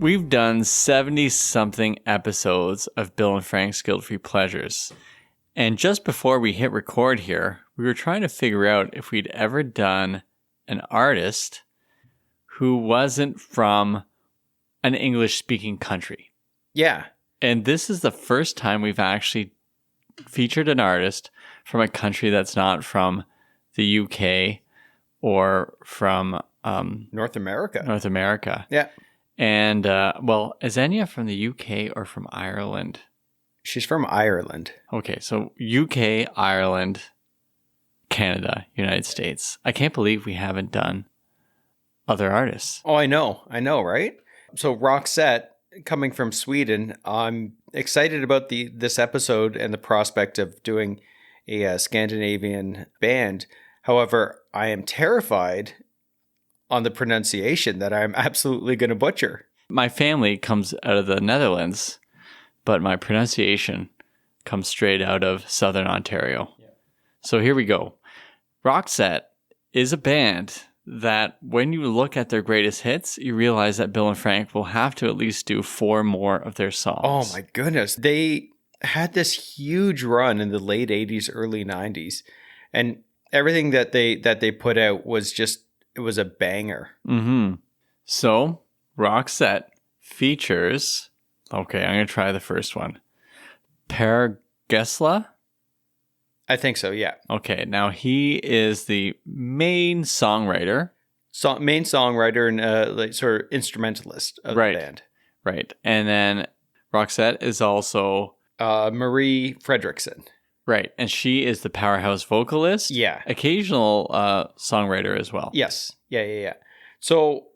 We've done 70-something episodes of Bill and Frank's Guilt-Free Pleasures. And just before we hit record here, we were trying to figure out if we'd ever done an artist who wasn't from an English-speaking country. Yeah. And this is the first time we've actually featured an artist from a country that's not from the UK or from North America. North America. Yeah. And, is Enya from the UK or from Ireland? She's from Ireland. Okay, so UK, Ireland, Canada, United States. I can't believe we haven't done other artists. Oh, I know, right? So Roxette, coming from Sweden, I'm excited about this episode and the prospect of doing a Scandinavian band. However, I am terrified on the pronunciation that I'm absolutely going to butcher. My family comes out of the Netherlands, but my pronunciation comes straight out of Southern Ontario. Yeah. So here we go. Roxette is a band that when you look at their greatest hits, you realize that Bill and Frank will have to at least do 4 more of their songs. Oh my goodness. They had this huge run in the late 80s, early 90s. And everything that they put out was just, it was a banger. Mm-hmm. So Roxette features, okay, I'm going to try the first one. Per Gessle? I think so, yeah. Okay, now he is the main songwriter. Main songwriter and sort of instrumentalist of the band. Right. And then Roxette is also Marie Fredriksson. Right. And she is the powerhouse vocalist. Yeah. Occasional songwriter as well. Yes. Yeah. So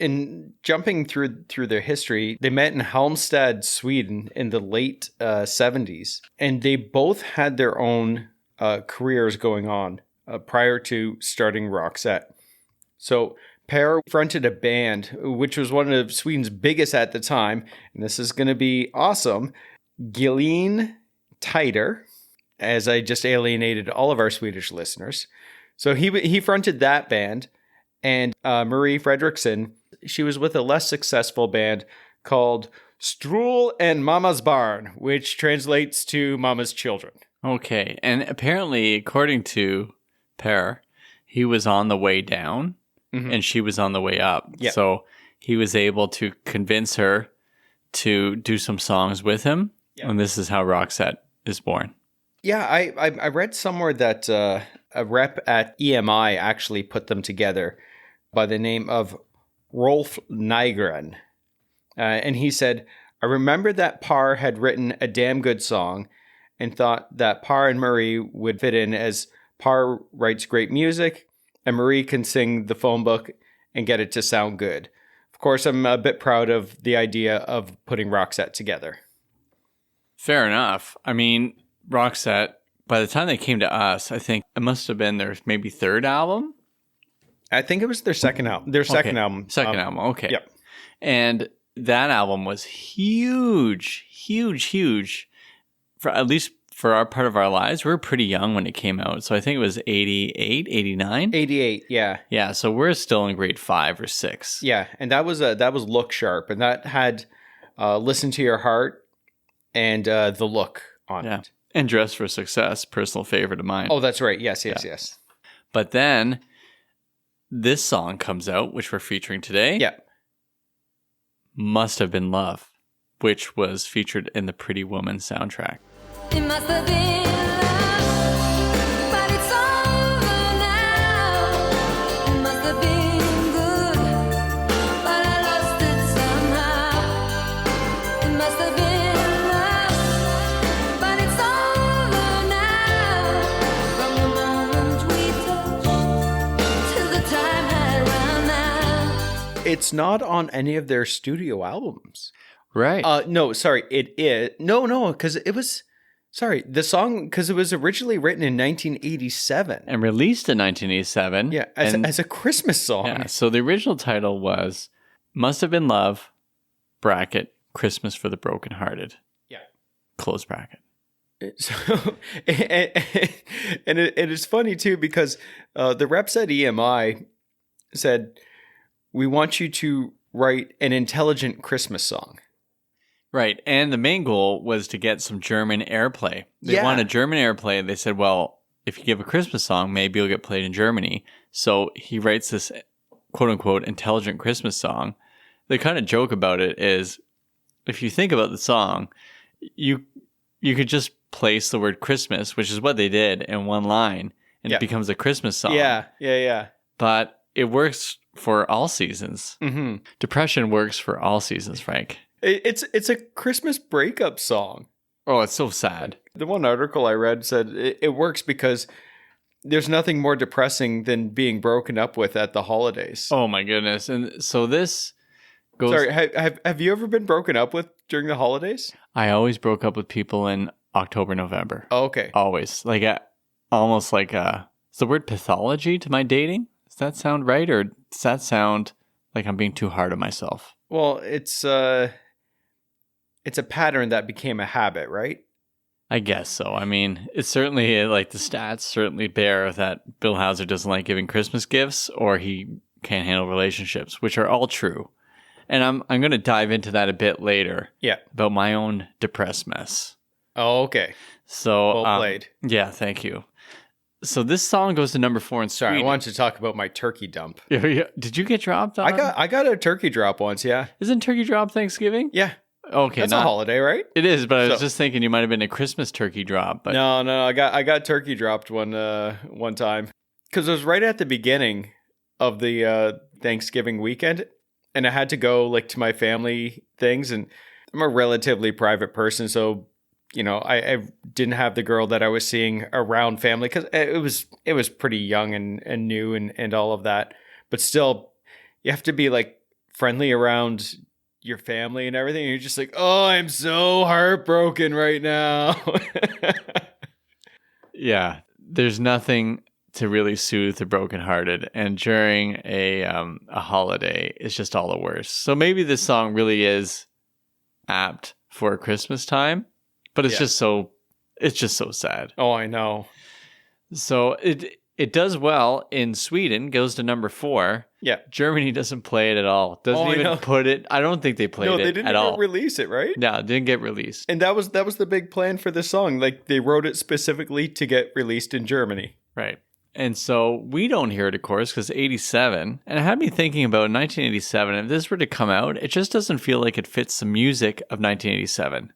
in jumping through their history, they met in Halmstad, Sweden in the late 70s. And they both had their own careers going on prior to starting Roxette. So Per fronted a band, which was one of Sweden's biggest at the time. And this is going to be awesome. Gilleen Tider, as I just alienated all of our Swedish listeners. So he fronted that band. And Marie Fredriksson, she was with a less successful band called Strool and Mama's Barn, which translates to Mama's Children. Okay. And apparently, according to Per, he was on the way down and she was on the way up. Yep. So he was able to convince her to do some songs with him. Yep. And this is how Roxette is born. Yeah, I read somewhere that a rep at EMI actually put them together by the name of Rolf Nygren. And he said, I remember that Parr had written a damn good song and thought that Parr and Marie would fit in, as Parr writes great music and Marie can sing the phone book and get it to sound good. Of course, I'm a bit proud of the idea of putting Roxette together. Fair enough. I mean, Roxette, by the time they came to us, I think it must have been their maybe third album. I think it was their second album. Second album. Okay. Yep. And that album was huge, for at least for our part of our lives. We were pretty young when it came out. So I think it was 88, 89. 88, yeah. Yeah, so we're still in grade 5 or 6. Yeah, and that was Look Sharp, and that had Listen to Your Heart and The Look on it. And Dress for Success, personal favorite of mine. Oh, that's right. Yes. But then this song comes out, which we're featuring today. Yeah. Must Have Been Love, which was featured in the Pretty Woman soundtrack. It must have been love, but it's over now. It must have been good, but I lost it somehow. It must have been love, but it's over now. From the moment we touched till the time had run out. It's not on any of their studio albums. Right. No, sorry. It is. No, because it was... Sorry, the song, because it was originally written in 1987. And released in 1987. Yeah, as a Christmas song. Yeah, so the original title was Must Have Been Love, bracket, Christmas for the Brokenhearted. Yeah. Close bracket. So, and it is funny, too, because the reps at EMI said, we want you to write an intelligent Christmas song. Right. And the main goal was to get some German airplay. They Yeah. wanted German airplay. They said, well, if you give a Christmas song, maybe it'll get played in Germany. So he writes this quote unquote intelligent Christmas song. The kind of joke about it is if you think about the song, you could just place the word Christmas, which is what they did, in one line, and it becomes a Christmas song. Yeah. But it works for all seasons. Mm-hmm. Depression works for all seasons, Frank. It's a Christmas breakup song. Oh, it's so sad. The one article I read said it works because there's nothing more depressing than being broken up with at the holidays. Oh my goodness. And so this goes... Sorry, have you ever been broken up with during the holidays? I always broke up with people in October, November. Oh, okay. Always. Like almost like is the word pathology to my dating? Does that sound right? Or does that sound like I'm being too hard on myself? Well, it's a pattern that became a habit, right? I guess so. I mean, it's certainly like the stats certainly bear that Bill Hauser doesn't like giving Christmas gifts or he can't handle relationships, which are all true. And I'm going to dive into that a bit later. Yeah. About my own Depressmas. Oh, okay. So Well played. Yeah, thank you. So this song goes to number 4 in Sweden. Sorry, I wanted to talk about my turkey dump. Did you get dropped on? I got a turkey drop once, yeah. Isn't turkey drop Thanksgiving? Yeah. Okay, That's a holiday, right? It is, but I was just thinking you might have been a Christmas turkey drop. But No, I got turkey dropped one time because it was right at the beginning of the Thanksgiving weekend, and I had to go like to my family things, and I'm a relatively private person, so you know I didn't have the girl that I was seeing around family because it was pretty young and new and all of that, but still you have to be like friendly around your family and everything. And you're just like, oh, I'm so heartbroken right now. yeah, there's nothing to really soothe the brokenhearted, and during a holiday, it's just all the worst. So maybe this song really is apt for Christmas time, but it's just so sad. Oh, I know. So it does well in Sweden, goes to number 4. Yeah. Germany doesn't play it at all. Doesn't even put it. I don't think they played it at all. No, they didn't even release it, right? No, it didn't get released. And that was the big plan for the song. Like they wrote it specifically to get released in Germany. Right. And so we don't hear it, of course, because 87. And it had me thinking about 1987. If this were to come out, it just doesn't feel like it fits the music of 1987.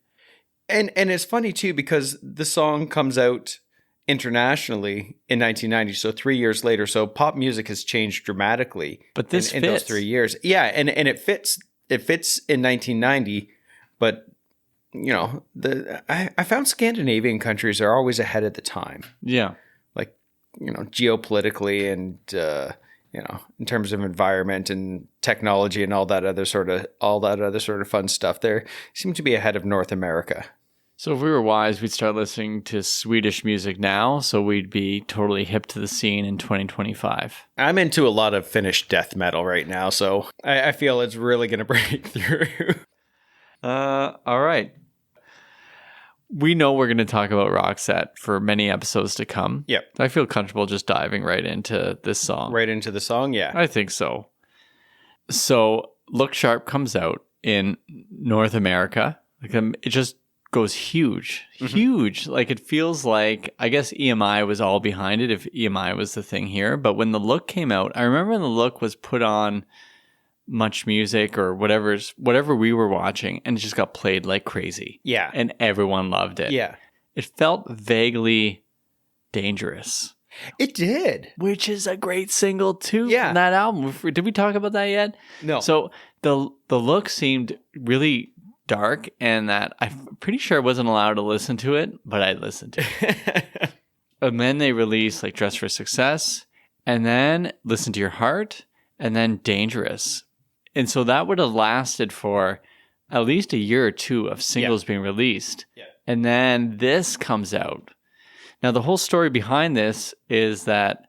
And it's funny too because the song comes out internationally in 1990, so 3 years later. So pop music has changed dramatically. But this in those 3 years, yeah, and it fits. It fits in 1990, but you know, I found Scandinavian countries are always ahead of the time. Yeah, like you know, geopolitically and you know, in terms of environment and technology and all that other sort of fun stuff. They seem to be ahead of North America. So if we were wise, we'd start listening to Swedish music now, so we'd be totally hip to the scene in 2025. I'm into a lot of Finnish death metal right now, so I feel it's really going to break through. All right. We know we're going to talk about Roxette for many episodes to come. Yep. I feel comfortable just diving right into this song. Right into the song, yeah. I think so. So Look Sharp comes out in North America. It just goes huge. Like it feels like, I guess EMI was all behind it if EMI was the thing here. But when the Look came out, I remember when the Look was put on Much Music or whatever we were watching, and it just got played like crazy. Yeah. And everyone loved it. Yeah. It felt vaguely dangerous. It did. Which is a great single too Yeah. from that album. Did we talk about that yet? No. So the Look seemed really dark, and that I'm pretty sure I wasn't allowed to listen to it, but I listened to it. And then they released like Dress for Success, and then Listen to Your Heart, and then Dangerous. And so that would have lasted for at least a year or two of singles being released. Yeah. And then this comes out. Now, the whole story behind this is that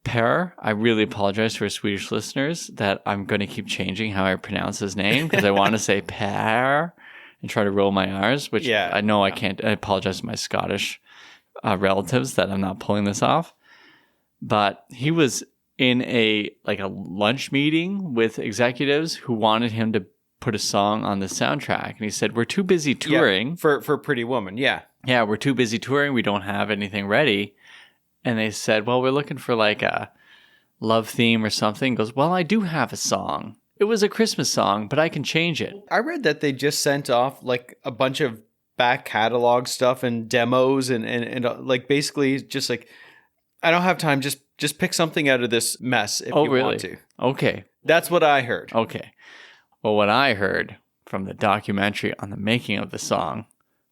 Per, I really apologize for Swedish listeners that I'm going to keep changing how I pronounce his name because I want to say Per and try to roll my R's, which I know I can't. I apologize to my Scottish relatives that I'm not pulling this off. But he was in a lunch meeting with executives who wanted him to put a song on the soundtrack. And he said, we're too busy touring. For Pretty Woman, yeah. Yeah, we're too busy touring. We don't have anything ready. And they said, well, we're looking for like a love theme or something. He goes, well, I do have a song. It was a Christmas song, but I can change it. I read that they just sent off like a bunch of back catalog stuff and demos and like basically just like, I don't have time. Just pick something out of this mess if you want to. Okay. That's what I heard. Okay. Well, what I heard from the documentary on the making of the song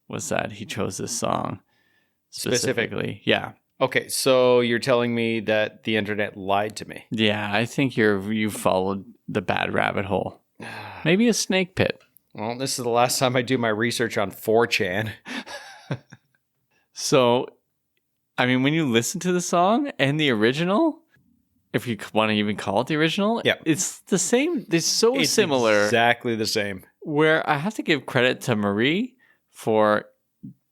was that he chose this song specifically. Yeah. Okay, so you're telling me that the internet lied to me. Yeah, I think you followed the bad rabbit hole. Maybe a snake pit. Well, this is the last time I do my research on 4chan. So, I mean, when you listen to the song and the original, if you want to even call it the original, yeah, it's the same. It's so similar. Exactly the same. Where I have to give credit to Marie for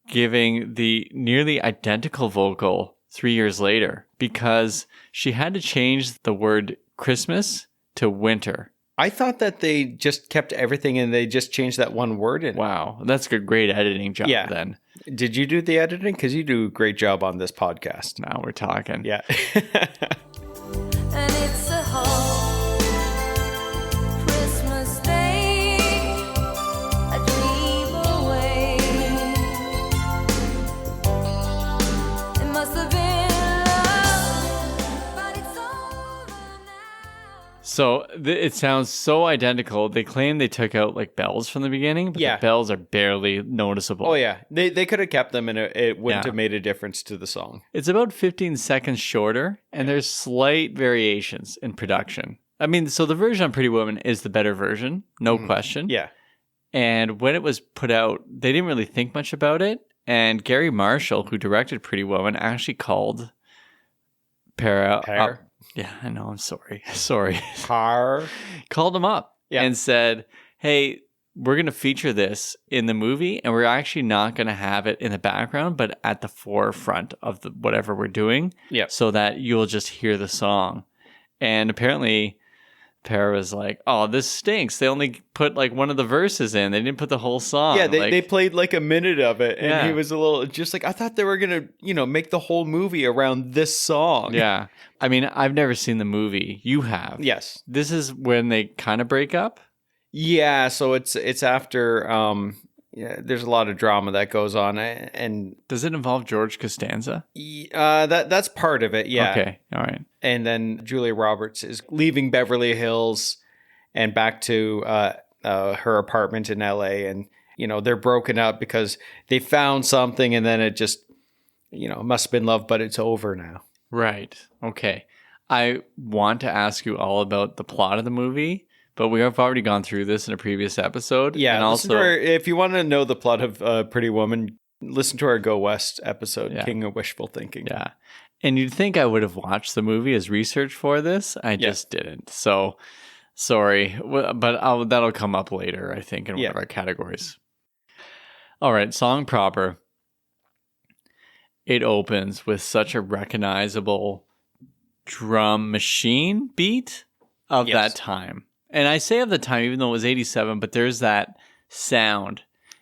giving the nearly identical vocal 3 years later, because she had to change the word Christmas to winter. I thought that they just kept everything and they just changed that one word in. Wow, that's a great editing job then. Did you do the editing? Because you do a great job on this podcast. Now we're talking. Yeah. And it's a whole Christmas day, a dream away. It must have been love, but it's over now. So it sounds so identical. They claim they took out like bells from the beginning, but the bells are barely noticeable. Oh, yeah. They could have kept them and it wouldn't have made a difference to the song. It's about 15 seconds shorter, and there's slight variations in production. I mean, so the version on Pretty Woman is the better version, no question. Yeah. And when it was put out, they didn't really think much about it. And Gary Marshall, who directed Pretty Woman, actually called Pear. Yeah, I know. I'm sorry. Sorry. Car. Called him up and said, hey, we're going to feature this in the movie, and we're actually not going to have it in the background, but at the forefront of the whatever we're doing, so that you'll just hear the song. And apparently, Pear was like, oh, this stinks. They only put like one of the verses in. They didn't put the whole song. Yeah, they played like a minute of it, and he was a little just like, I thought they were going to, make the whole movie around this song. Yeah. I mean, I've never seen the movie. You have. Yes. This is when they kind of break up? Yeah, so it's after there's a lot of drama that goes on, and does it involve George Costanza? That's part of it, yeah. Okay, all right. And then Julia Roberts is leaving Beverly Hills and back to her apartment in LA, and they're broken up because they found something, and then it just must have been love, but it's over now. Right. Okay. I want to ask you all about the plot of the movie, but we have already gone through this in a previous episode. Yeah, and also, if you want to know the plot of Pretty Woman, listen to our Go West episode, King of Wishful Thinking. Yeah. And you'd think I would have watched the movie as research for this. I just didn't. So, sorry. But that'll come up later, I think, in one of our categories. All right, song proper. It opens with such a recognizable drum machine beat of that time. And I say of the time, even though it was 87, but there's that sound.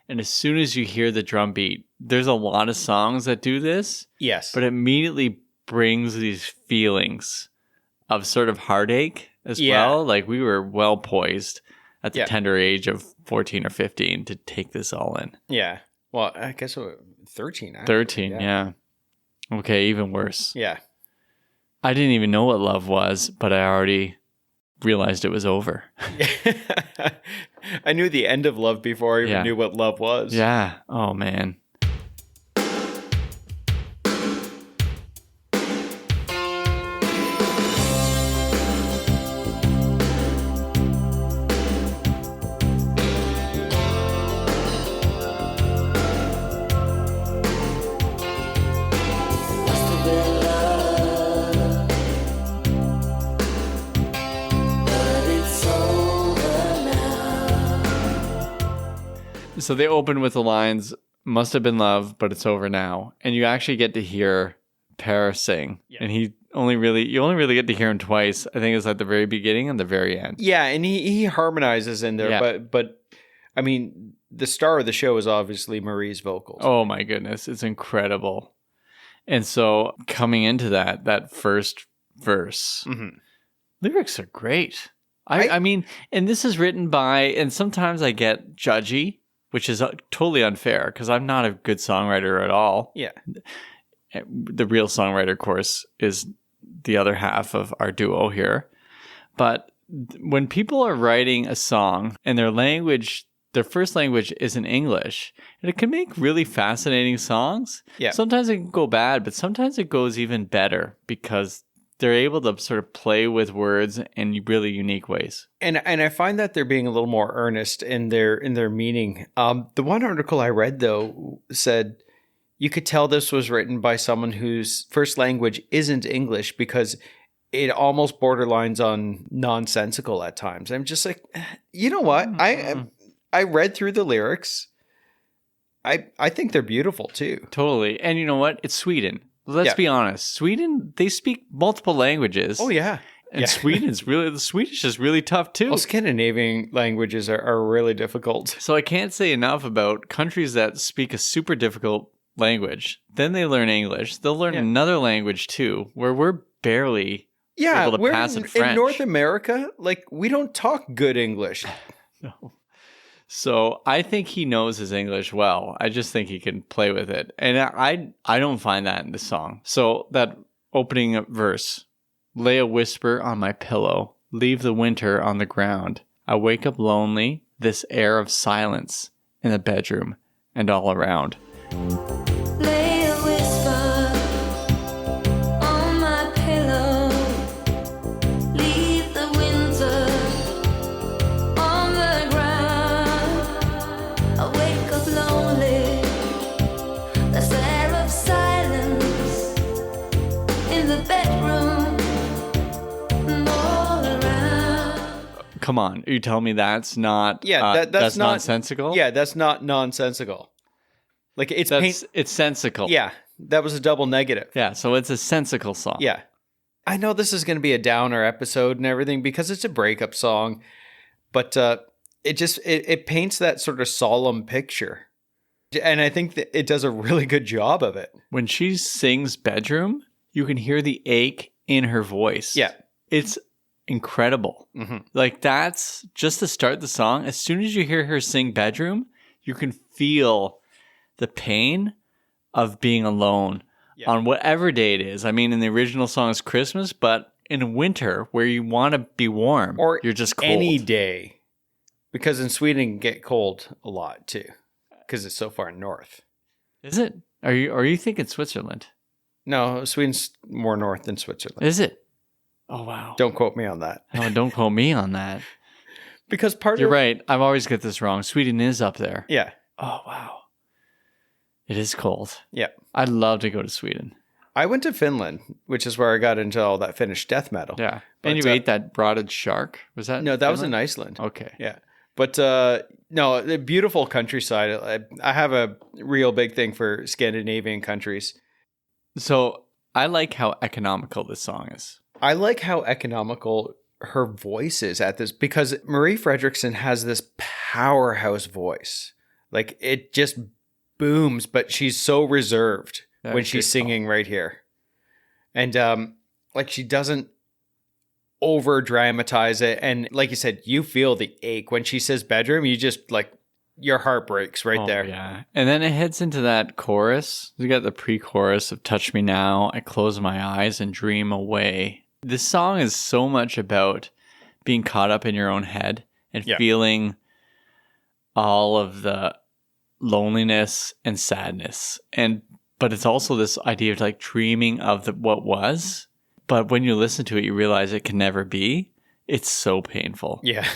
And as soon as you hear the drum beat, there's a lot of songs that do this. Yes. But it immediately brings these feelings of sort of heartache as well. Like we were well poised at the tender age of 14 or 15 to take this all in. Yeah. Well, I guess 13. Actually. 13, yeah. Okay, even worse. Yeah. I didn't even know what love was, but I already realized it was over. I knew the end of love before I even knew what love was. Yeah. Oh, man. So they open with the lines, must have been love, but it's over now. And you actually get to hear Pear sing. Yeah. And only really get to hear him twice. I think it's at the very beginning and the very end. Yeah, and he harmonizes in there, Yeah. but I mean, the star of the show is obviously Marie's vocals. Oh my goodness, it's incredible. And so coming into that first verse, Mhm. lyrics are great. I mean, and this is written by, and sometimes I get judgy, which is totally unfair because I'm not a good songwriter at all. Yeah. The real songwriter, of course, is the other half of our duo here. But when people are writing a song and their first language isn't English, and it can make really fascinating songs. Yeah. Sometimes it can go bad, but sometimes it goes even better because they're able to sort of play with words in really unique ways. And I find that they're being a little more earnest in their meaning. The one article I read though said you could tell this was written by someone whose first language isn't English because it almost borderlines on nonsensical at times. I'm just like, you know what? I read through the lyrics. I think they're beautiful too. Totally. And you know what? It's Sweden. Let's be honest. Sweden, they speak multiple languages. Oh yeah. And Yeah. the Swedish is really tough too. Well, Scandinavian languages are really difficult. So I can't say enough about countries that speak a super difficult language. Then they learn English. They'll learn another language too, where we're barely able to we're pass in in French. North America, like we don't talk good English. No. So I think he knows his English well. I just think he can play with it. And I don't find that in the song. So that opening verse, lay a whisper on my pillow, leave the winter on the ground. I wake up lonely, this air of silence in the bedroom and all around. Lay a whisper on my pillow. Leave the winter on the ground. I wake up lonely. There's air of silence in the bedroom and all around. Come on, are you telling me that's not That's not nonsensical? Yeah, that's not nonsensical. Like it's It's sensical. Yeah, that was a double negative. Yeah, so it's a sensical song. Yeah. I know this is going to be a downer episode and everything because it's a breakup song, but it paints that sort of solemn picture. And I think that it does a really good job of it. When she sings bedroom, you can hear the ache in her voice. Yeah. It's incredible. Mhm. Like that's just to start the song. As soon as you hear her sing bedroom, you can feel the pain of being alone on whatever day it is. I mean, in the original song it's Christmas, but in winter where you want to be warm Or you're just cold. any day. Because in Sweden it can get cold a lot too. Because it's so far north. Is it? Are you thinking Switzerland? No, Sweden's more north than Switzerland. Is it? Oh wow. Don't quote me on that. Oh, don't quote me on that. Because You're right. I've always got this wrong. Sweden is up there. Yeah. Oh wow. It is cold. Yeah. I'd love to go to Sweden. I went to Finland, which is where I got into all that Finnish death metal. Yeah. But, And you ate that rotted shark? Was that? No, that was in Finland? Iceland. Okay. Yeah. But no, the beautiful countryside. I have a real big thing for Scandinavian countries. So I like how economical this song is. I like how economical her voice is at this because Marie Fredriksson has this powerhouse voice. Like it just booms, but she's so reserved Yeah, when good she's call. singing right here. And like she doesn't over dramatize it. And like you said, you feel the ache when she says bedroom, you just like your heart breaks right there. Yeah. And then it heads into that chorus. You got the pre-chorus of Touch Me Now, I Close My Eyes and Dream Away. This song is so much about being caught up in your own head and feeling all of the loneliness and sadness. But it's also this idea of like dreaming of what was. But when you listen to it, you realize it can never be. It's so painful. Yeah.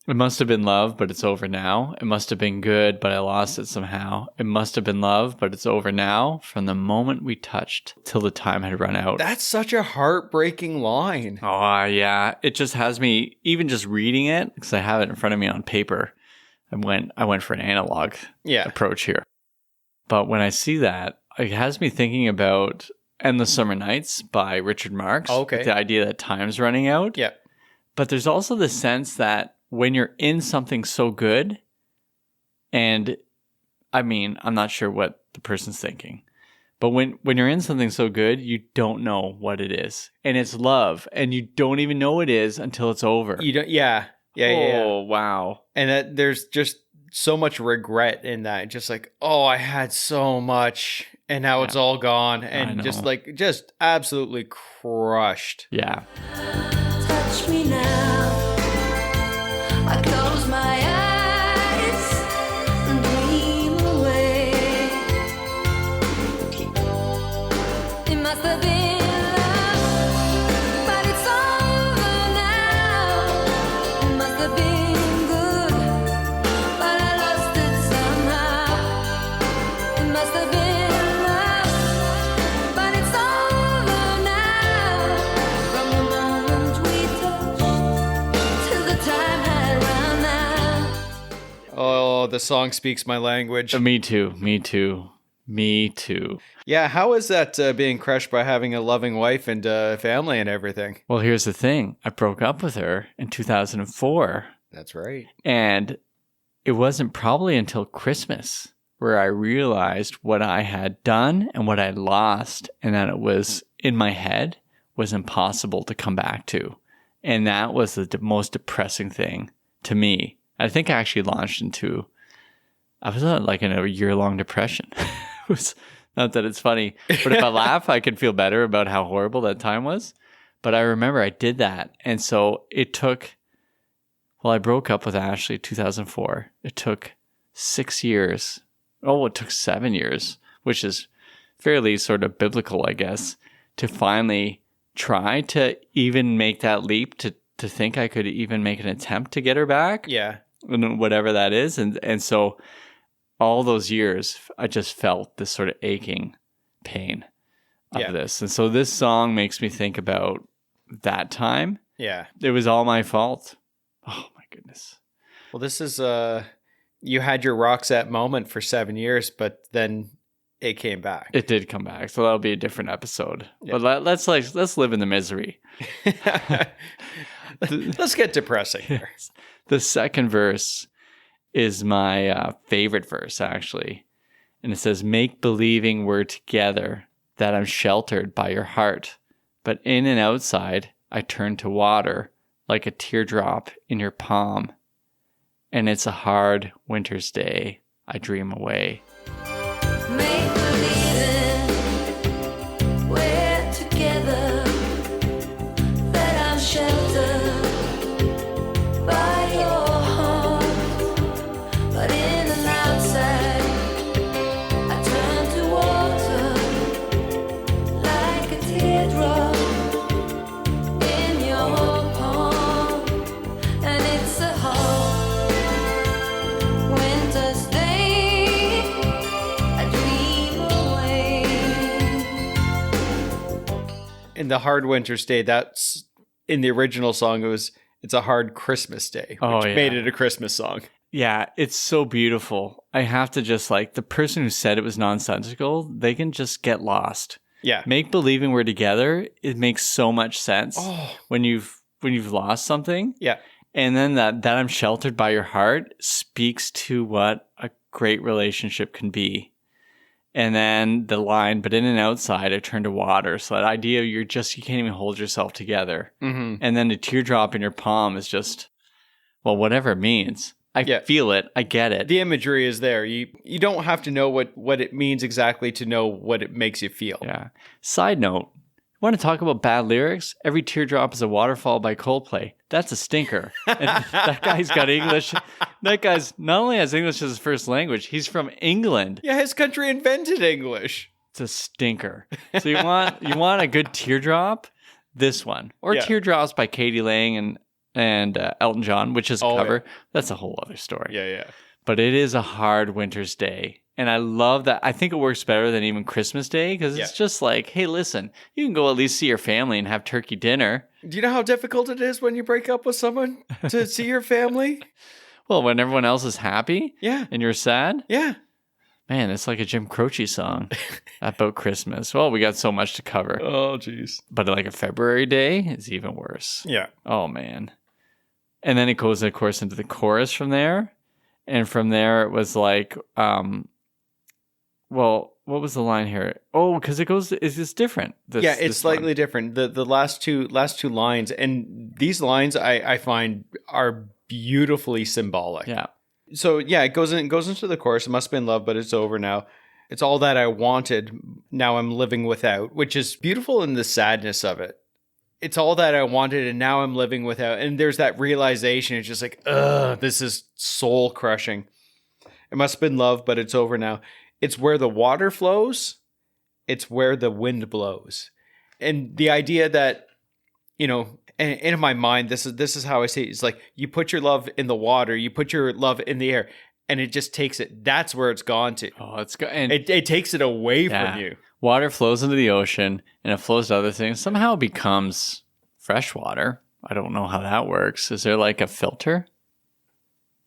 It must have been love, but it's over now. It must have been good, but I lost it somehow. It must have been love, but it's over now. From the moment we touched till the time had run out. That's such a heartbreaking line. Oh, yeah. It just has me, even just reading it, because I have it in front of me on paper. I went for an analog approach here. But when I see that, it has me thinking about Endless Summer Nights by Richard Marx. Oh, okay. The idea that time's running out. Yeah. But there's also the sense that when you're in something so good, and I mean, I'm not sure what the person's thinking, but when you're in something so good, you don't know what it is. And it's love. And you don't even know it is until it's over. You don't. Yeah. Oh, wow. And that there's just so much regret in that. Just like, oh, I had so much and now it's all gone. And just absolutely crushed. Yeah. Touch me now. I close my eyes and dream away. It must have been love, but it's over now. It must have been good, but I lost it somehow. It must have been love, but it's over now. From the moment we touched till the time had run out. Oh, the song speaks my language. Me too. Me too. Me too. Yeah, how is that being crushed by having a loving wife and family and everything? Well, here's the thing. I broke up with her in 2004. That's right. And it wasn't probably until Christmas where I realized what I had done and what I lost, and that it was in my head was impossible to come back to. And that was the most depressing thing to me. I think I actually launched into, I was like in a year-long depression. It was not that it's funny, but if I laugh, I can feel better about how horrible that time was. But I remember I did that. And so it took, well, I broke up with Ashley 2004. It took 6 years. Oh, it took 7 years, which is fairly sort of biblical, I guess, to finally try to even make that leap to think I could even make an attempt to get her back. Yeah. Whatever that is. And so all those years, I just felt this sort of aching pain of this. And so this song makes me think about that time. Yeah. It was all my fault. Oh my goodness. Well, this is you had your Roxette moment for 7 years, but then it came back. It did come back. So that'll be a different episode. Yeah. But let's live in the misery. Let's get depressing here. The second verse is my favorite verse, actually. And it says, make believing we're together, that I'm sheltered by your heart. But in and outside, I turn to water like a teardrop in your palm. And it's a hard winter's day. I dream away. Make believing we're together, that I'm sheltered by your heart. But in and outside, I turn to water like a teardrop in your palm. And it's a hard winter's day. I dream away. In the hard winter's day, that's in the original song. It's a hard Christmas day, which made it a Christmas song. Yeah, it's so beautiful. I have to just the person who said it was nonsensical, they can just get lost. Yeah. Make believing we're together, it makes so much sense when you've lost something. Yeah. And then that I'm sheltered by your heart speaks to what a great relationship can be. And then the line, but in and outside, I turn to water. So that idea you can't even hold yourself together. Mm-hmm. And then the teardrop in your palm is just, well, whatever it means. I feel it. I get it. The imagery is there. You don't have to know what it means exactly to know what it makes you feel. Yeah. Side note, want to talk about bad lyrics? Every Teardrop is a Waterfall by Coldplay. That's a stinker. And that guy's got English. That guy's not only has English as his first language, he's from England. Yeah, his country invented English. It's a stinker. So you want a good Teardrop? This one. Or Teardrops by Katie Lang and Elton John, which is a cover. Yeah. That's a whole other story. Yeah. But it is a hard winter's day. And I love that. I think it works better than even Christmas Day because it's just like, hey, listen, you can go at least see your family and have turkey dinner. Do you know how difficult it is when you break up with someone to see your family? Well, when everyone else is happy and you're sad. Yeah. Man, it's like a Jim Croce song about Christmas. Well, we got so much to cover. Oh, jeez. But like a February day is even worse. Yeah. Oh, man. And then it goes, of course, into the chorus from there. And from there, it was like, well, what was the line here? Oh, because it goes, it's just different. It's slightly different. The last two lines, and these lines I find are beautifully symbolic. Yeah. So yeah, it goes into the chorus. It must have been love, but it's over now. It's all that I wanted. Now I'm living without, which is beautiful in the sadness of it. It's all that I wanted, and now I'm living without. And there's that realization. It's just like, ugh, this is soul crushing. It must have been love, but it's over now. It's where the water flows. It's where the wind blows. And the idea that, you know, and in my mind, this is how I see it. It's like you put your love in the water, you put your love in the air, and it just takes it. That's where it's gone to. Oh, it's good. And it takes it away from you. Water flows into the ocean, and it flows to other things. Somehow it becomes fresh water. I don't know how that works. Is there like a filter?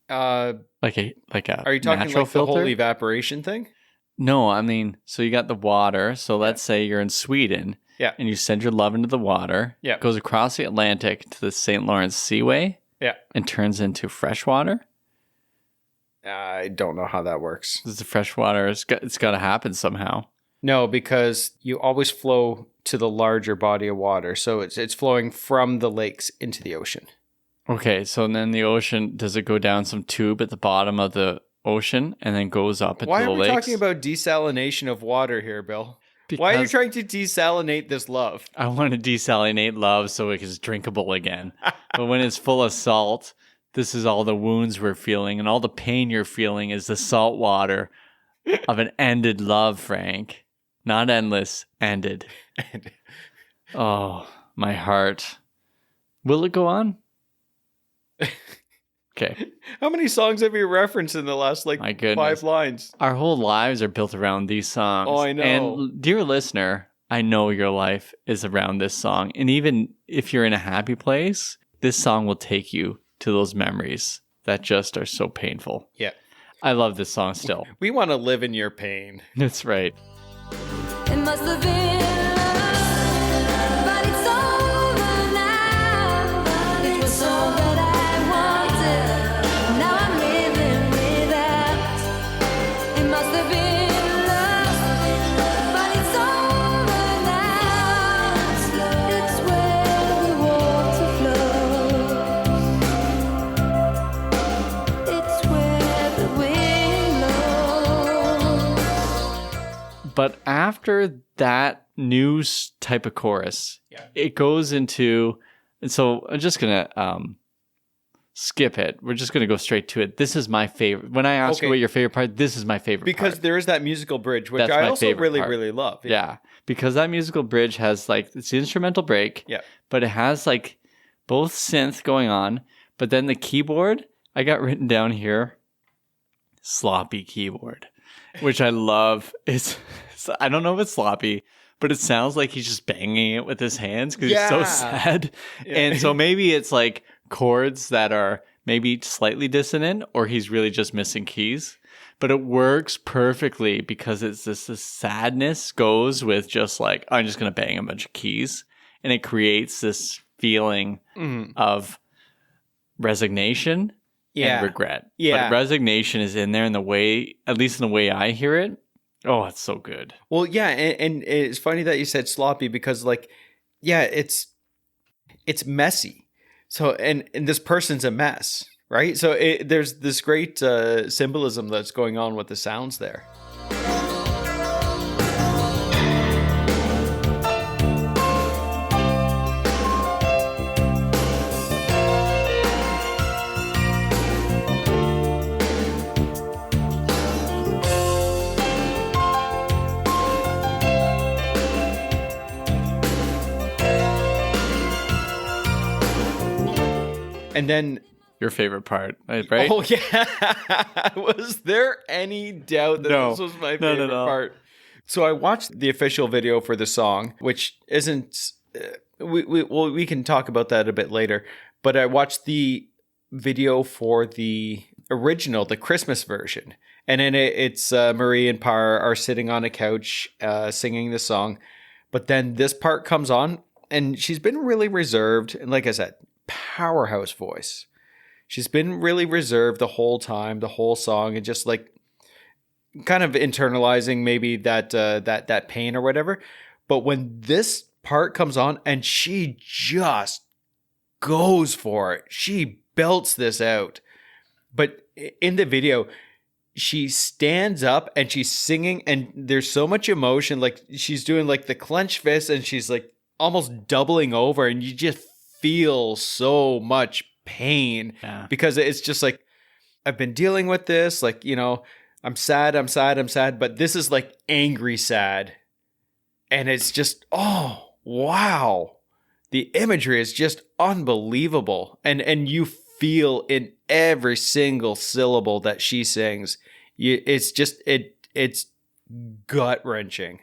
Like a Are you talking natural like filter? the whole evaporation thing? No, I mean, so you got the water. So let's say you're in Sweden. Yeah. And you send your love into the water. Yeah. It goes across the Atlantic to the St. Lawrence Seaway. Yeah. And turns into fresh water. I don't know how that works. The fresh water, it's got to happen somehow. No, because you always flow to the larger body of water. So it's flowing from the lakes into the ocean. Okay, so then the ocean, does it go down some tube at the bottom of the ocean and then goes up into Why the are we lakes? talking about desalination of water here, Bill? Why are you trying to desalinate this love? I want to desalinate love so it is drinkable again. But when it's full of salt, this is all the wounds we're feeling, and all the pain you're feeling is the salt water of an ended love, Frank. Not endless, ended. Oh, my heart. Will it go on? Okay. How many songs have you referenced in the last My goodness. 5 lines? Our whole lives are built around these songs. Oh, I know. And dear listener, I know your life is around this song. And even if you're in a happy place, this song will take you to those memories that just are so painful. Yeah. I love this song still. We want to live in your pain. That's right. It must have been love, but it's over now. It was all that I wanted. Now I'm living without. It must have been love, but it's over now. It's where the water flows. It's where the wind blows. But after that new type of chorus, it goes into, and so I'm just going to skip it. We're just going to go straight to it. This is my favorite. When I ask you what your favorite part, this is my favorite Because part. there is that musical bridge, which That's I my also favorite really, part. really love. Yeah. Because that musical bridge has like, it's the instrumental break. Yeah. But it has like both synth going on. But then the keyboard, I got written down here, sloppy keyboard, which I love. I don't know if it's sloppy, but it sounds like he's just banging it with his hands because he's so Yeah. sad. Yeah. And so maybe it's like chords that are maybe slightly dissonant, or he's really just missing keys. But it works perfectly because it's this sadness goes with just like, I'm just going to bang a bunch of keys. And it creates this feeling of resignation and regret. Yeah. But resignation is in there in the way, at least in the way I hear it. Oh, it's so good. Well, yeah, and it's funny that you said sloppy because, like, yeah, it's messy. So, and this person's a mess, right? So there's this great symbolism that's going on with the sounds there. And then, Your favorite part, right? oh yeah, was there any doubt that No. this was my Not favorite at all. part? So I watched the official video for the song, which isn't. We can talk about that a bit later. But I watched the video for the original, the Christmas version. And in it's Marie and Par are sitting on a couch singing the song. But then this part comes on, and she's been really reserved. And like I said, powerhouse voice. She's been really reserved the whole time, the whole song, and just like kind of internalizing maybe that pain or whatever. But when this part comes on and she just goes for it, she belts this out. But in the video, she stands up and she's singing, and there's so much emotion. Like she's doing like the clenched fist, and she's like almost doubling over, and you just feel so much pain because it's just like, I've been dealing with this. Like, you know, I'm sad. But this is like angry sad. And it's just, oh, wow. The imagery is just unbelievable. And you feel in every single syllable that she sings. It's just, it's gut-wrenching.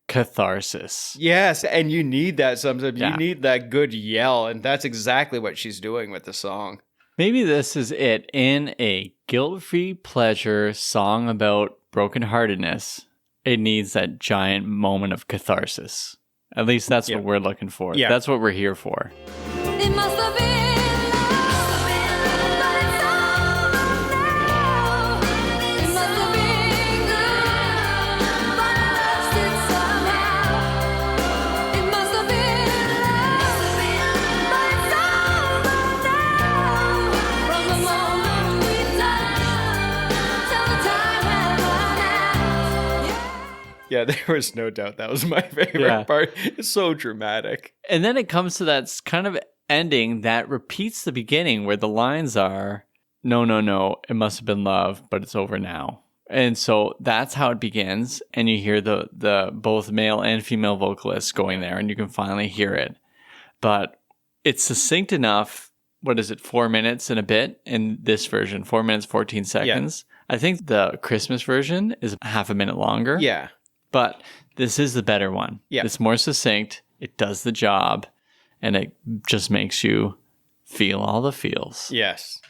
Catharsis. Yes, and you need that sometimes. Yeah. You need that good yell, and that's exactly what she's doing with the song. Maybe this is it in a guilt-free pleasure song about brokenheartedness. It needs that giant moment of catharsis. At least that's what we're looking for. Yeah. That's what we're here for. It must have been love, but it's over now. It must have been good, but I lost it somehow. It must have been love, but it's over now. From the moment we touched till the time had run out. Yeah, there was no doubt that was my favorite part. It's so dramatic. And then it comes to that kind of ending that repeats the beginning where the lines are, no, no, no, it must have been love, but it's over now. And so that's how it begins. And you hear the both male and female vocalists going there, and you can finally hear it. But it's succinct enough. What is it, 4 minutes and a bit in this version? 4 minutes, 14 seconds. Yeah. I think the Christmas version is half a minute longer. Yeah. But this is the better one. Yeah. It's more succinct. It does the job. And it just makes you feel all the feels. Yes.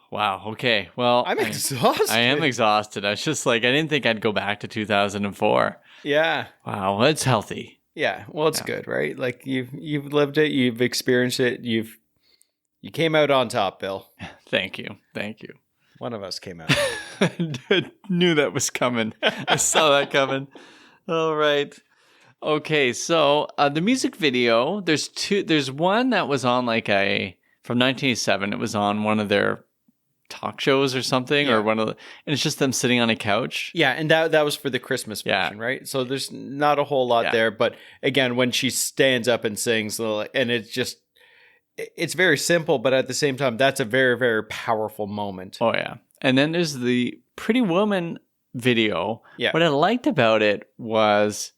Wow. Okay. Well, I'm exhausted. I am exhausted. I was just like, I didn't think I'd go back to 2004. Yeah. Wow. It's healthy. Yeah. Well, it's good, right? Like you've lived it, you've experienced it, you came out on top, Bill. Thank you. Thank you. One of us came out. I knew that was coming. I saw that coming. All right. Okay, so the music video, there's two. There's one that was on from 1987. It was on one of their talk shows or something, or and it's just them sitting on a couch. Yeah, and that was for the Christmas version, right? So there's not a whole lot there, but again, when she stands up and sings, and it's very simple, but at the same time, that's a very, very powerful moment. Oh yeah, and then there's the Pretty Woman video. Yeah, what I liked about it was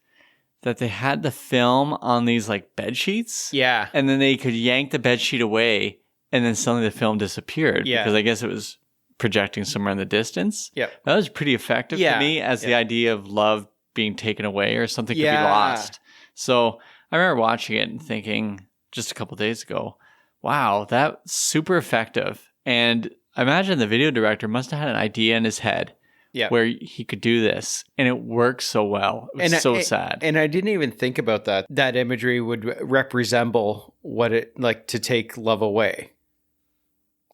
that they had the film on these like bed sheets. Yeah. And then they could yank the bed sheet away, and then suddenly the film disappeared. Yeah. Because I guess it was projecting somewhere in the distance. Yeah. That was pretty effective to me as the idea of love being taken away or something could be lost. So I remember watching it and thinking just a couple days ago, wow, that's super effective. And I imagine the video director must have had an idea in his head. Yeah. Where he could do this, and it works so well. It was so sad. And I didn't even think about that. That imagery would resemble what it like to take love away.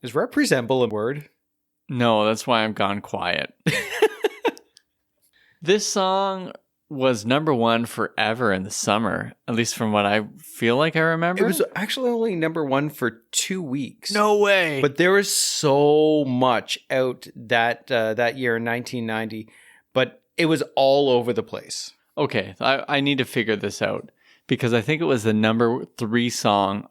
Is resemble a word? No, that's why I'm gone quiet. This song was number one forever in the summer, at least from what I feel like I remember. It was actually only number one for 2 weeks. No way. But there was so much out that year in 1990, but it was all over the place. Okay, I need to figure this out because I think it was the number 3 song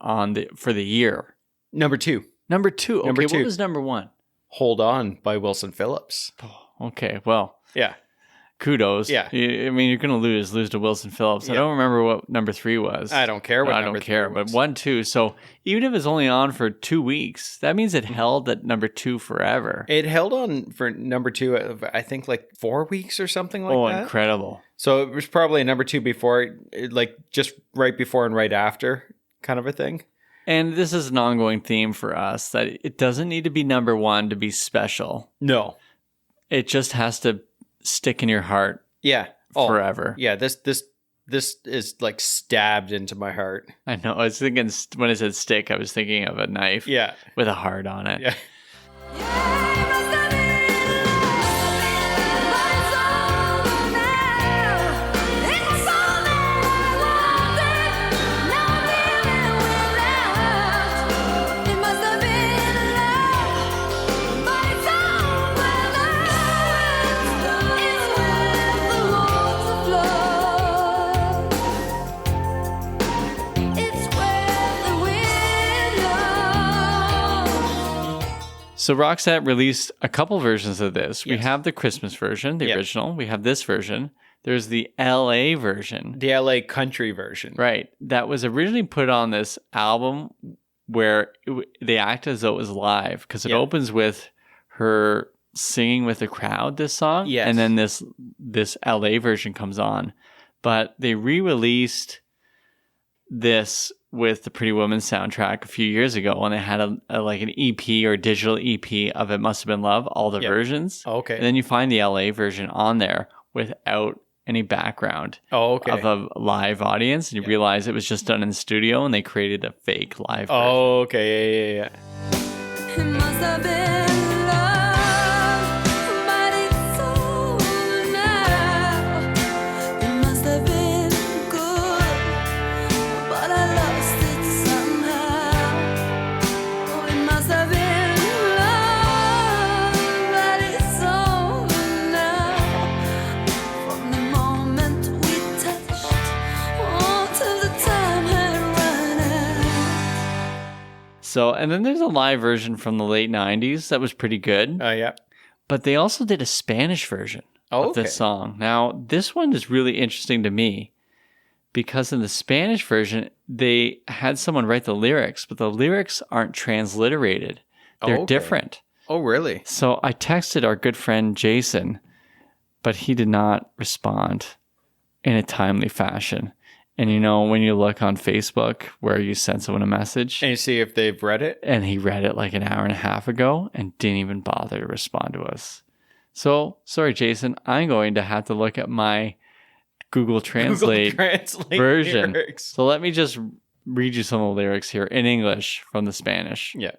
for the year. Number 2. Number 2. Okay, what was number 1? Hold On by Wilson Phillips. Oh, okay, well. Yeah. Kudos. Yeah. I mean, you're going to lose to Wilson Phillips. Yeah. I don't remember what number 3 was. I don't care what I number don't care, 3 was. But 1, 2. So even if it's only on for 2 weeks, that means it held at number 2 forever. It held on for number 2, I think like 4 weeks or something like that. Oh, incredible. So it was probably number 2 before, like just right before and right after kind of a thing. And this is an ongoing theme for us that it doesn't need to be number one to be special. No. It just has to stick in your heart Yeah. forever. Yeah. This is like stabbed into my heart. I know. I was thinking when I said stick, I was thinking of a knife Yeah. with a heart on it. Yeah. So Roxette released a couple versions of this. We Yes. have the Christmas version, the Yep. original. We have this version. There's the LA version. The LA country version. Right. That was originally put on this album where they act as though it was live because it Yep. opens with her singing with the crowd this song. Yes. And then this LA version comes on. But they re-released this with the Pretty Woman soundtrack a few years ago, and they had a like an EP or digital EP of It Must Have Been Love, all the Yep. versions. Oh, okay. And then you find the LA version on there without any background okay. of a live audience, and you realize it was just done in the studio and they created a fake live version. Oh, okay. Yeah. It must have been love, but it's over now. It must have been good, but I lost it somehow. Oh, it must have been love, but it's over now. From the moment we touched, oh, till the time had run out. So, and then there's a live version from the late 90s that was pretty good. Yeah. But they also did a Spanish version of okay. this song. Now, this one is really interesting to me because in the Spanish version, they had someone write the lyrics, but the lyrics aren't transliterated. They're okay. different. Oh, really? So I texted our good friend Jason, but he did not respond in a timely fashion. And you know, when you look on Facebook where you send someone a message, And you see if they've read it? and he read it like an hour and a half ago and didn't even bother to respond to us. So, sorry, Jason, I'm going to have to look at my Google Translate, Google Translate version. lyrics. So let me just read you some of the lyrics here in English from the Spanish. Yeah.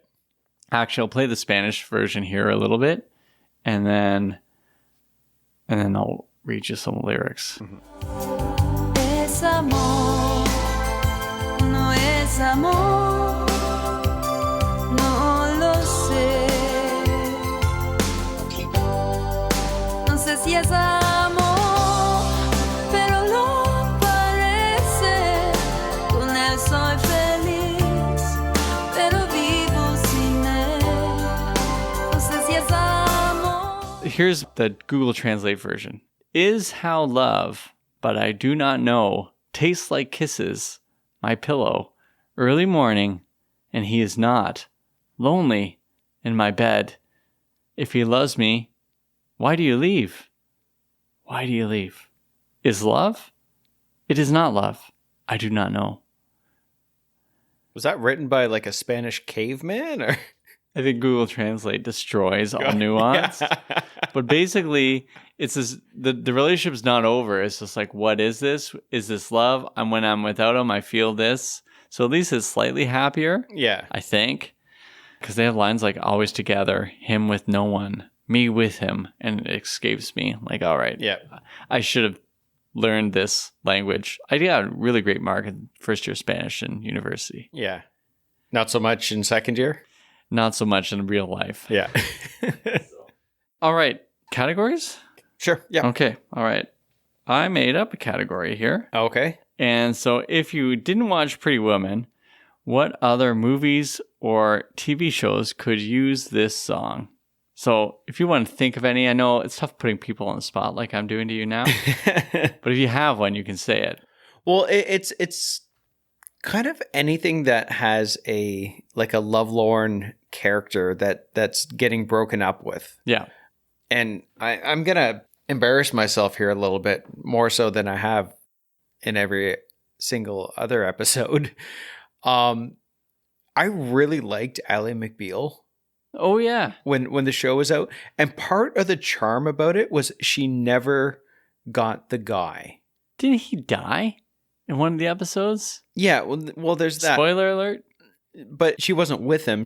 Actually, I'll play the Spanish version here a little bit, and then I'll read you some lyrics. Es amor, no es amor, no lo sé. No sé si es amor, pero lo parece. Con él soy feliz, pero vivo sin él. No sé si es amor. Here's the Google Translate version. Is how love, but I do not know, tastes like kisses, my pillow, early morning, and he is not, lonely, in my bed. If he loves me, why do you leave? Why do you leave? Is love? It is not love. I do not know. Was that written by like a Spanish caveman or? I think Google Translate destroys all nuance. But basically, it's this, the relationship's not over. It's just like, what is this? Is this love? And when I'm without him, I feel this. So at least it's slightly happier, Yeah. I think. Because they have lines like always together, him with no one, me with him, and it escapes me. Like, all right, Yeah. I should have learned this language. I got a really great mark in first year Spanish in university. Yeah. Not so much in second year? Not so much in real life. Yeah. All right, categories? Sure. Yeah. Okay, all right. I made up a category here. Okay. And so if you didn't watch Pretty Woman, what other movies or TV shows could use this song? So if you want to think of any, I know it's tough putting people on the spot like I'm doing to you now, but if you have one, you can say it. Well, it's kind of anything that has a like a lovelorn character that's getting broken up with. Yeah. And I'm gonna embarrass myself here a little bit more so than I have in every single other episode. I really liked Ally McBeal Oh yeah. when the show was out. And part of the charm about it was she never got the guy. Didn't he die in one of the episodes? Yeah, well there's that. Spoiler alert. But she wasn't with him.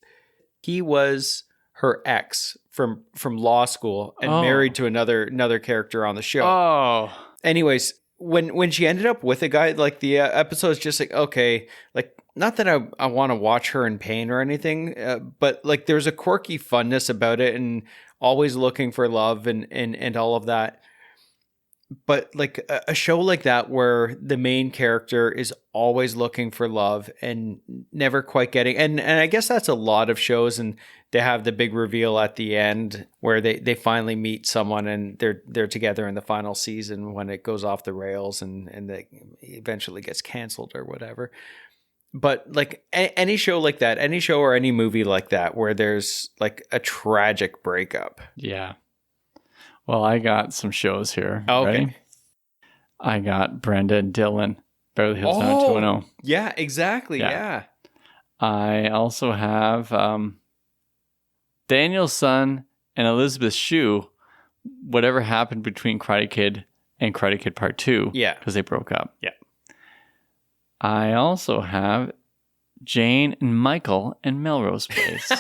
He was her ex from law school and Oh. married to another character on the show. Oh. Anyways, when she ended up with a guy, like the episode is just like, okay, like not that I want to watch her in pain or anything, but like there's a quirky funness about it and always looking for love and all of that. But like a show like that where the main character is always looking for love and never quite getting, and I guess that's a lot of shows, and they have the big reveal at the end where they finally meet someone and they're together in the final season when it goes off the rails and they eventually gets canceled or whatever. But like any show like that, any show or any movie like that where there's like a tragic breakup. Yeah. Well, I got some shows here. Oh, okay. Ready? I got Brenda and Dylan, Beverly Hills 90210. Yeah, exactly. Yeah. Yeah. I also have Daniel's son and Elizabeth Shue, whatever happened between Karate Kid and Karate Kid Part 2. Yeah. Because they broke up. Yeah. I also have Jane and Michael in Melrose Place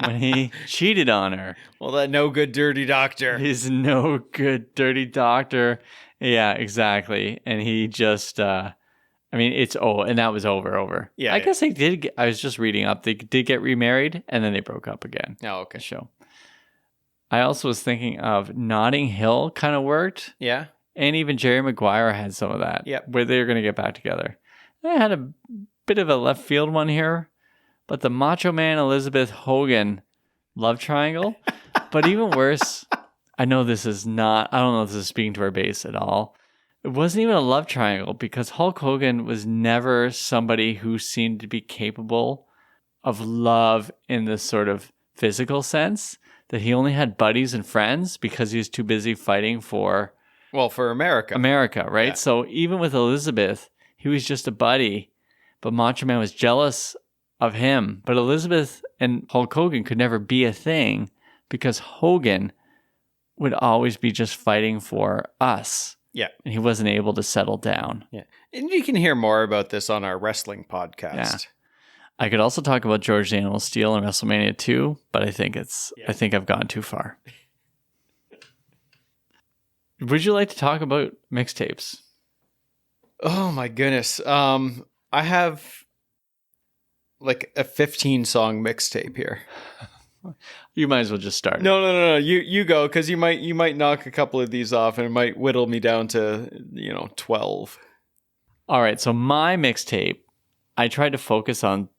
when he cheated on her. Well, that no good dirty doctor. He's no good dirty doctor. Yeah, exactly. And he just, and that was over. Yeah, I yeah. guess they did, I was just reading up, they did get remarried and then they broke up again. Oh, okay. The show. I also was thinking of Notting Hill kind of worked. Yeah. And even Jerry Maguire had some of that. Yep. Where they were going to get back together. I had a bit of a left field one here, but the Macho Man Elizabeth Hogan love triangle. But even worse, I know this is not, I don't know if this is speaking to our base at all. It wasn't even a love triangle because Hulk Hogan was never somebody who seemed to be capable of love in this sort of physical sense, that he only had buddies and friends because he was too busy fighting for America. right? Yeah. So even with Elizabeth, he was just a buddy, but Macho Man was jealous of him. But Elizabeth and Hulk Hogan could never be a thing because Hogan would always be just fighting for us. Yeah. And he wasn't able to settle down. Yeah. And you can hear more about this on our wrestling podcast. Yeah. I could also talk about George the Animal Steel in WrestleMania 2, but I think I've gone too far. Would you like to talk about mixtapes? Oh my goodness. I have like a 15 song mixtape here. You might as well just start. No. You go, because you might knock a couple of these off and it might whittle me down to 12. All right, so my mixtape, I tried to focus on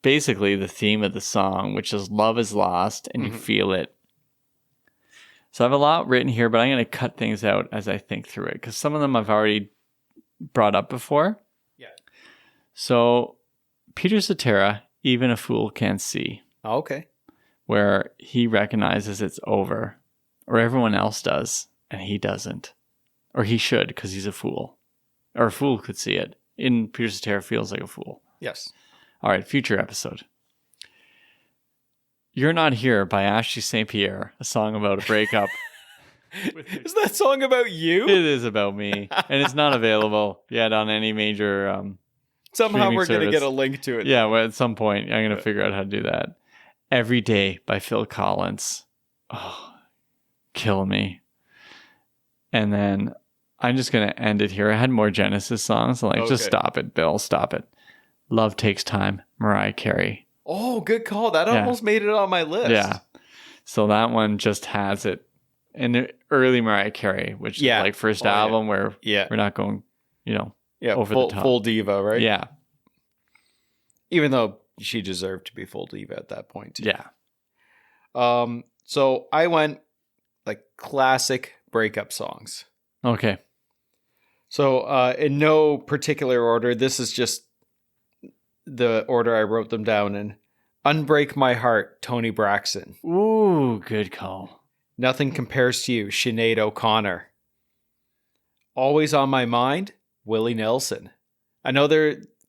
basically the theme of the song, which is love is lost and you feel it. So I have a lot written here, but I'm going to cut things out as I think through it because some of them I've already brought up before. Yeah. So Peter Cetera, Even a Fool Can See, Oh, okay. where he recognizes it's over, or everyone else does, and he doesn't. Or he should because he's a fool. Or a fool could see it. In Peter Cetera feels like a fool. Yes. All right, future episode. You're Not Here by Ashley St. Pierre, a song about a breakup. Is that song about you? It is about me, and it's not available yet on any major Somehow streaming we're going to service. get a link to it. Yeah, well, at some point, I'm going to figure out how to do that. Every Day by Phil Collins. Oh, kill me. And then I'm just going to end it here. I had more Genesis songs. I'm like, just Okay. stop it, Bill. Stop it. Love Takes Time, Mariah Carey. Oh, good call. That Yeah. almost made it on my list. Yeah. So that one just has it. And early Mariah Carey, which Yeah. is like first Oh, yeah. album where Yeah. we're not going, Yeah. over full, the top. full diva, right? Yeah. Even though she deserved to be full diva at that point. Too. Yeah. So I went like classic breakup songs. Okay. So in no particular order, this is just the order I wrote them down in. Unbreak My Heart, Tony Braxton. Ooh, good call. Nothing Compares to You, Sinead O'Connor. Always on My Mind, Willie Nelson. I know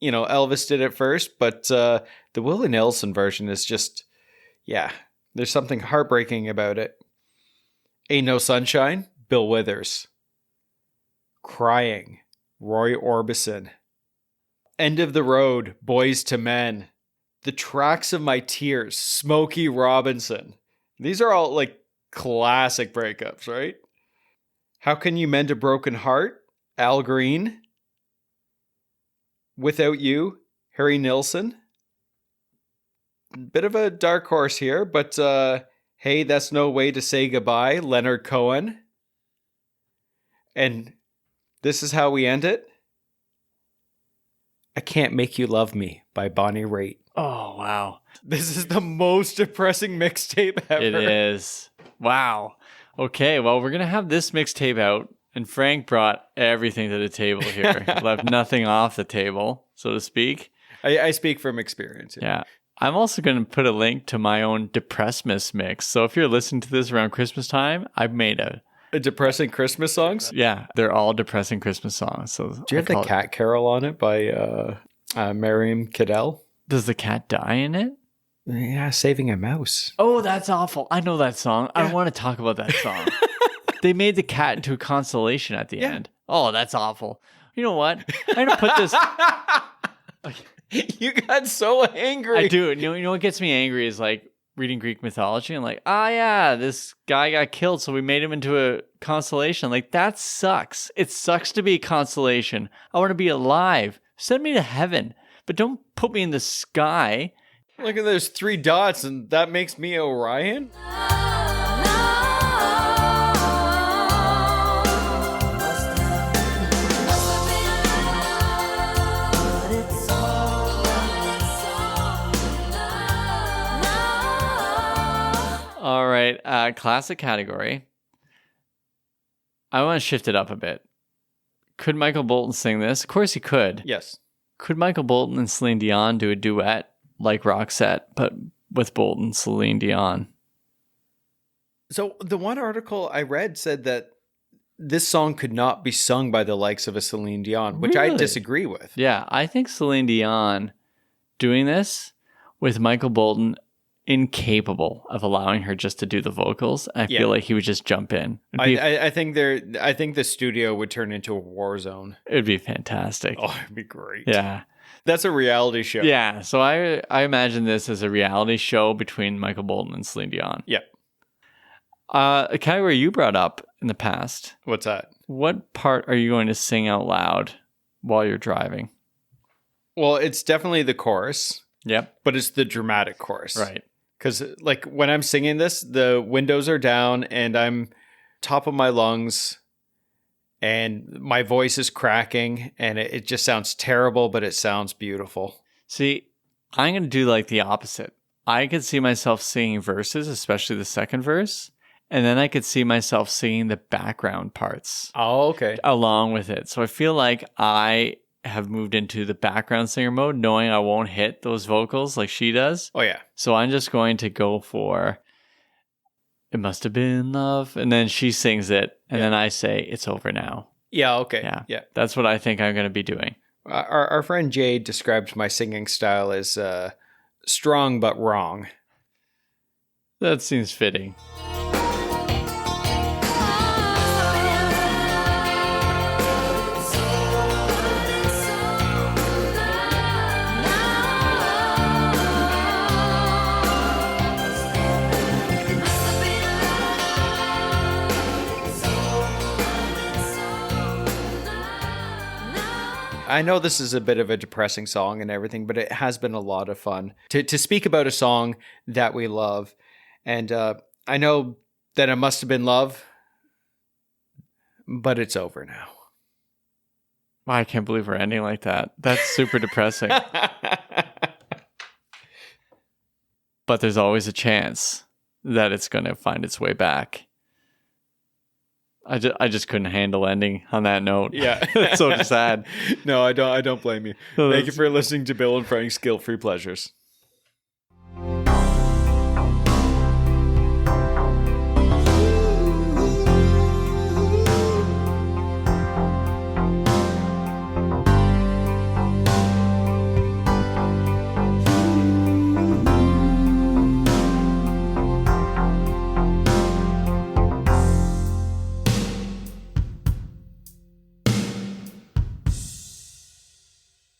Elvis did it first, but the Willie Nelson version is just, yeah, there's something heartbreaking about it. Ain't No Sunshine, Bill Withers. Crying, Roy Orbison. End of the Road, Boys to Men. The Tracks of My Tears, Smokey Robinson. These are all like classic breakups, right? How Can You Mend a Broken Heart? Al Green. Without You, Harry Nilsson. Bit of a dark horse here, but Hey, That's No Way to Say Goodbye, Leonard Cohen. And This Is How We End It. I Can't Make You Love Me by Bonnie Raitt. Oh, wow. This is the most depressing mixtape ever. It is. Wow. Okay, well, we're going to have this mixtape out, and Frank brought everything to the table here. Left nothing off the table, so to speak. I speak from experience. Yeah. I'm also going to put a link to my own Depressmas mix. So if you're listening to this around Christmas time, I've made a depressing Christmas songs? Yeah, they're all depressing Christmas songs. So do you have the Cat Carol on it by Miriam Cadell? Does the cat die in it? Yeah, Saving a Mouse. Oh, that's awful. I know that song. Yeah. I want to talk about that song. They made the cat into a constellation at the end. Oh, that's awful. You know what? I'm going to put this... You got so angry. I do. You know what gets me angry is like reading Greek mythology and like, this guy got killed, so we made him into a constellation. Like, that sucks. It sucks to be a constellation. I want to be alive. Send me to heaven, but don't put me in the sky. Look at those 3 dots, and that makes me Orion? All right, classic category. I want to shift it up a bit. Could Michael Bolton sing this? Of course he could. Yes. Could Michael Bolton and Celine Dion do a duet like Roxette, but with Bolton, Celine Dion? So the one article I read said that this song could not be sung by the likes of a Celine Dion, which I disagree with. Yeah, I think Celine Dion doing this with Michael Bolton incapable of allowing her just to do the vocals. I feel like he would just jump in. I think the studio would turn into a war zone. It'd be fantastic. Oh, it'd be great. Yeah. That's a reality show. Yeah. So I imagine this as a reality show between Michael Bolton and Celine Dion. Yeah. A category you brought up in the past. What's that? What part are you going to sing out loud while you're driving? Well, it's definitely the chorus. Yep. But it's the dramatic chorus. Right. Because like when I'm singing this, the windows are down and I'm top of my lungs and my voice is cracking and it just sounds terrible, but it sounds beautiful. See, I'm going to do like the opposite. I could see myself singing verses, especially the second verse, and then I could see myself singing the background parts. Oh, okay. Along with it. So I feel like I have moved into the background singer mode, knowing I won't hit those vocals like she does. Oh, yeah. So I'm just going to go for It Must Have Been Love. And then she sings it. And then I say, It's Over Now. Yeah, okay. Yeah. That's what I think I'm going to be doing. Our friend Jade described my singing style as strong but wrong. That seems fitting. I know this is a bit of a depressing song and everything, but it has been a lot of fun to speak about a song that we love. And I know that it must have been love, but it's over now. Wow, I can't believe we're ending like that. That's super depressing. But there's always a chance that it's going to find its way back. I just couldn't handle ending on that note. Yeah. It's so sad. No, I don't blame you. Thank you for listening to Bill and Frank's Guilt-Free Pleasures.